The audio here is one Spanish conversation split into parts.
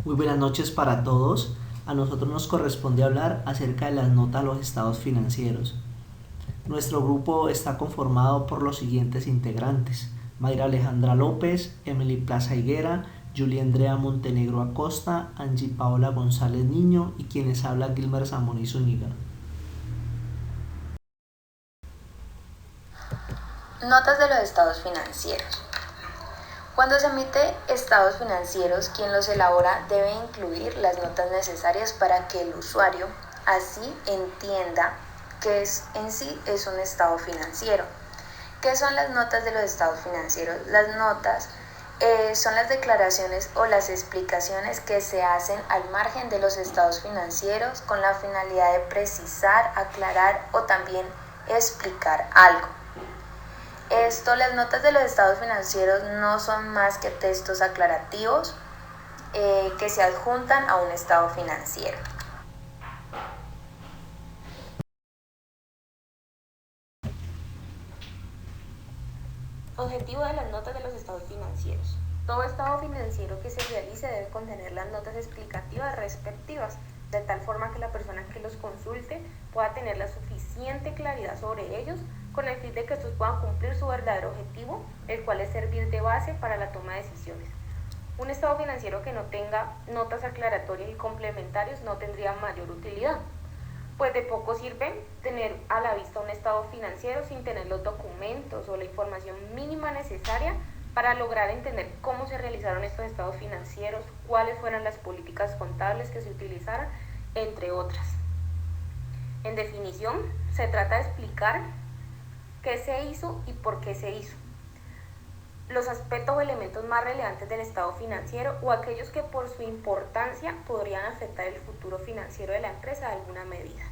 Muy buenas noches para todos. A nosotros nos corresponde hablar acerca de las notas a los estados financieros. Nuestro grupo está conformado por los siguientes integrantes: Mayra Alejandra López, Emily Plaza Higuera, Julia Andrea Montenegro Acosta, Angie Paola González Niño y quienes habla Gilmer Zamoni Zúñiga. Notas de los estados financieros. Cuando se emite estados financieros, quien los elabora debe incluir las notas necesarias para que el usuario así entienda que en sí es un estado financiero. ¿Qué son las notas de los estados financieros? Las notas son las declaraciones o las explicaciones que se hacen al margen de los estados financieros con la finalidad de precisar, aclarar o también explicar algo. Las notas de los estados financieros no son más que textos aclarativos que se adjuntan a un estado financiero. Objetivo de las notas de los estados financieros. Todo estado financiero que se realice debe contener las notas explicativas respectivas, de tal forma que la persona que los consulte pueda tener la suficiente claridad sobre ellos con el fin de que estos puedan cumplir su verdadero objetivo, el cual es servir de base para la toma de decisiones. Un estado financiero que no tenga notas aclaratorias y complementarias no tendría mayor utilidad, pues de poco sirve tener a la vista un estado financiero sin tener los documentos o la información mínima necesaria para lograr entender cómo se realizaron estos estados financieros, cuáles fueron las políticas contables que se utilizaron, entre otras. En definición, se trata de explicar qué se hizo y por qué se hizo, los aspectos o elementos más relevantes del estado financiero o aquellos que por su importancia podrían afectar el futuro financiero de la empresa de alguna medida.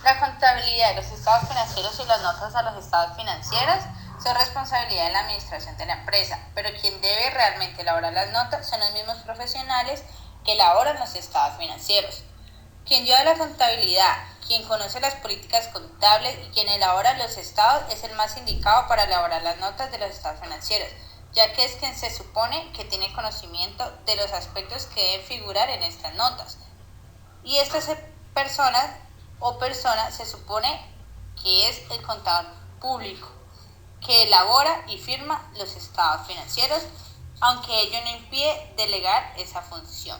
La contabilidad de los estados financieros y las notas a los estados financieros son responsabilidad de la administración de la empresa, pero quien debe realmente elaborar las notas son los mismos profesionales que elaboran los estados financieros. Quien lleva la contabilidad, quien conoce las políticas contables y quien elabora los estados es el más indicado para elaborar las notas de los estados financieros, ya que es quien se supone que tiene conocimiento de los aspectos que deben figurar en estas notas. Y estas personas se supone que es el contador público, que elabora y firma los estados financieros, aunque ello no impide delegar esa función.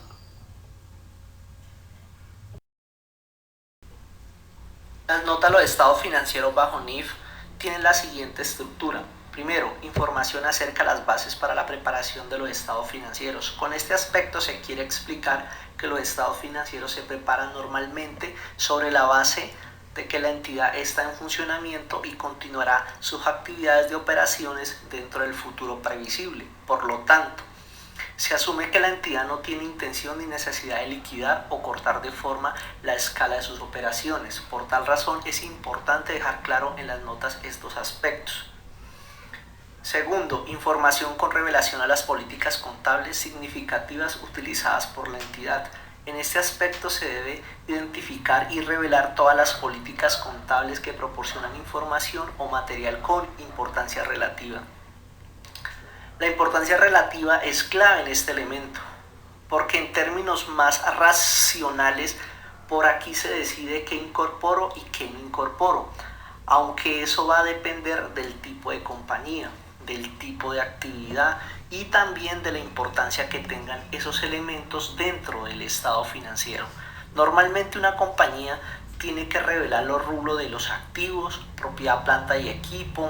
Las notas a los estados financieros bajo NIF tienen la siguiente estructura. Primero, información acerca de las bases para la preparación de los estados financieros. Con este aspecto se quiere explicar que los estados financieros se preparan normalmente sobre la base de que la entidad está en funcionamiento y continuará sus actividades de operaciones dentro del futuro previsible. Por lo tanto, se asume que la entidad no tiene intención ni necesidad de liquidar o cortar de forma la escala de sus operaciones. Por tal razón, es importante dejar claro en las notas estos aspectos. Segundo, información con revelación a las políticas contables significativas utilizadas por la entidad. En este aspecto se debe identificar y revelar todas las políticas contables que proporcionan información o material con importancia relativa. La importancia relativa es clave en este elemento, porque en términos más racionales, por aquí se decide qué incorporo y qué no incorporo, aunque eso va a depender del tipo de compañía, del tipo de actividad y también de la importancia que tengan esos elementos dentro del estado financiero. Normalmente una compañía tiene que revelar los rubros de los activos, propiedad, planta y equipo,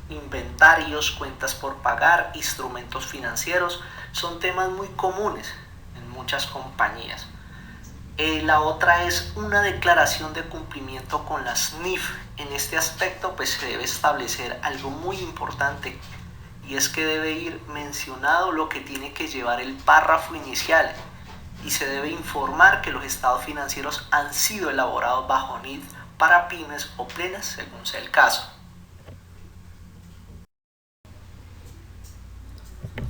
inventarios, cuentas por pagar, instrumentos financieros. Son temas muy comunes en muchas compañías. La otra es una declaración de cumplimiento con las NIF. En este aspecto pues se debe establecer algo muy importante, y es que debe ir mencionado lo que tiene que llevar el párrafo inicial y se debe informar que los estados financieros han sido elaborados bajo NIF para pymes o plenas según sea el caso.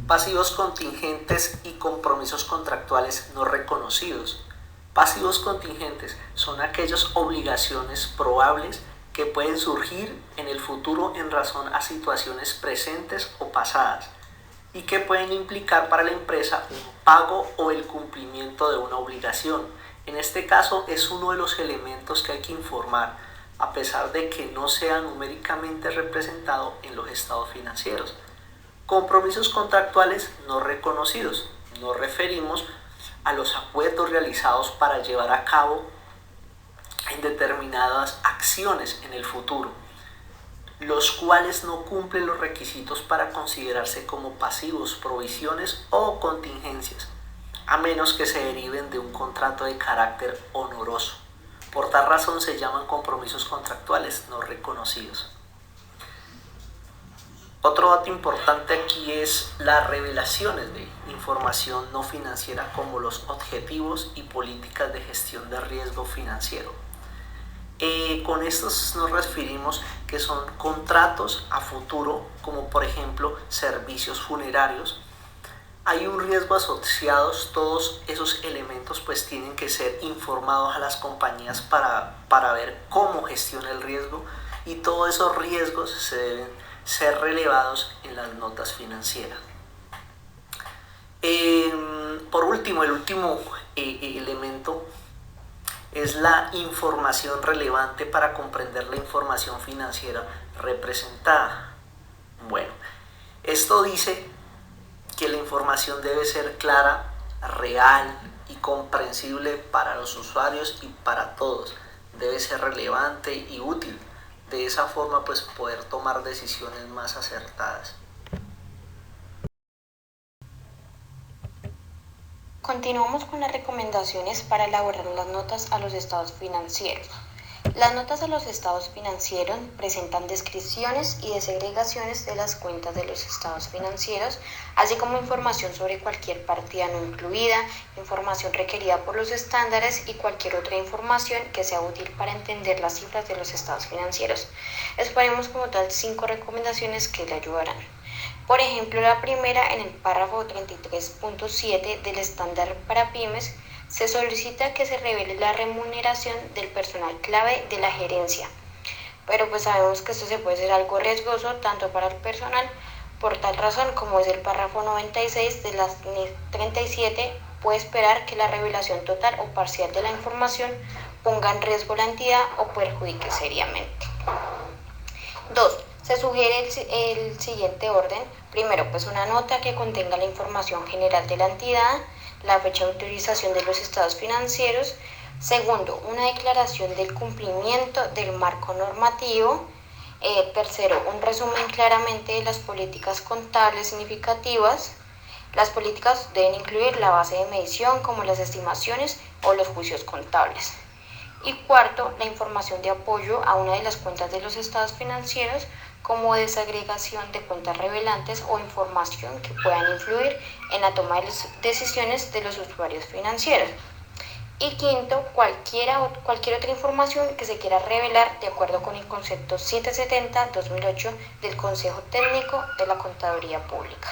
Pasivos contingentes y compromisos contractuales no reconocidos. Pasivos contingentes son aquellas obligaciones probables que pueden surgir en el futuro en razón a situaciones presentes o pasadas y que pueden implicar para la empresa un pago o el cumplimiento de una obligación. En este caso es uno de los elementos que hay que informar, a pesar de que no sea numéricamente representado en los estados financieros. Compromisos contractuales no reconocidos. Nos referimos a los acuerdos realizados para llevar a cabo en determinadas acciones en el futuro, los cuales no cumplen los requisitos para considerarse como pasivos, provisiones o contingencias, a menos que se deriven de un contrato de carácter honoroso. Por tal razón se llaman compromisos contractuales no reconocidos. Otro dato importante aquí es las revelaciones de información no financiera como los objetivos y políticas de gestión de riesgo financiero. Con estos nos referimos que son contratos a futuro, como por ejemplo servicios funerarios. Hay un riesgo asociados, todos esos elementos pues tienen que ser informados a las compañías para ver cómo gestiona el riesgo, y todos esos riesgos se deben ser relevados en las notas financieras. Por último, el último elemento es la información relevante para comprender la información financiera representada. Bueno, esto dice que la información debe ser clara, real y comprensible para los usuarios y para todos. Debe ser relevante y útil. De esa forma, pues poder tomar decisiones más acertadas. Continuamos con las recomendaciones para elaborar las notas a los estados financieros. Las notas a los estados financieros presentan descripciones y desagregaciones de las cuentas de los estados financieros, así como información sobre cualquier partida no incluida, información requerida por los estándares y cualquier otra información que sea útil para entender las cifras de los estados financieros. Exponemos como tal 5 recomendaciones que le ayudarán. Por ejemplo, la primera, en el párrafo 33.7 del estándar para pymes, se solicita que se revele la remuneración del personal clave de la gerencia. Pero pues sabemos que esto se puede ser algo riesgoso tanto para el personal. Por tal razón, como es el párrafo 96 de la NIF 37, puede esperar que la revelación total o parcial de la información ponga en riesgo la entidad o perjudique seriamente. 2. Se sugiere el siguiente orden. Primero, pues una nota que contenga la información general de la entidad, la fecha de utilización de los estados financieros. Segundo, una declaración del cumplimiento del marco normativo. Tercero, un resumen claramente de las políticas contables significativas. Las políticas deben incluir la base de medición como las estimaciones o los juicios contables. Y cuarto, la información de apoyo a una de las cuentas de los estados financieros, como desagregación de cuentas revelantes o información que puedan influir en la toma de decisiones de los usuarios financieros. Y quinto, cualquier otra información que se quiera revelar de acuerdo con el concepto 770-2008 del Consejo Técnico de la Contaduría Pública.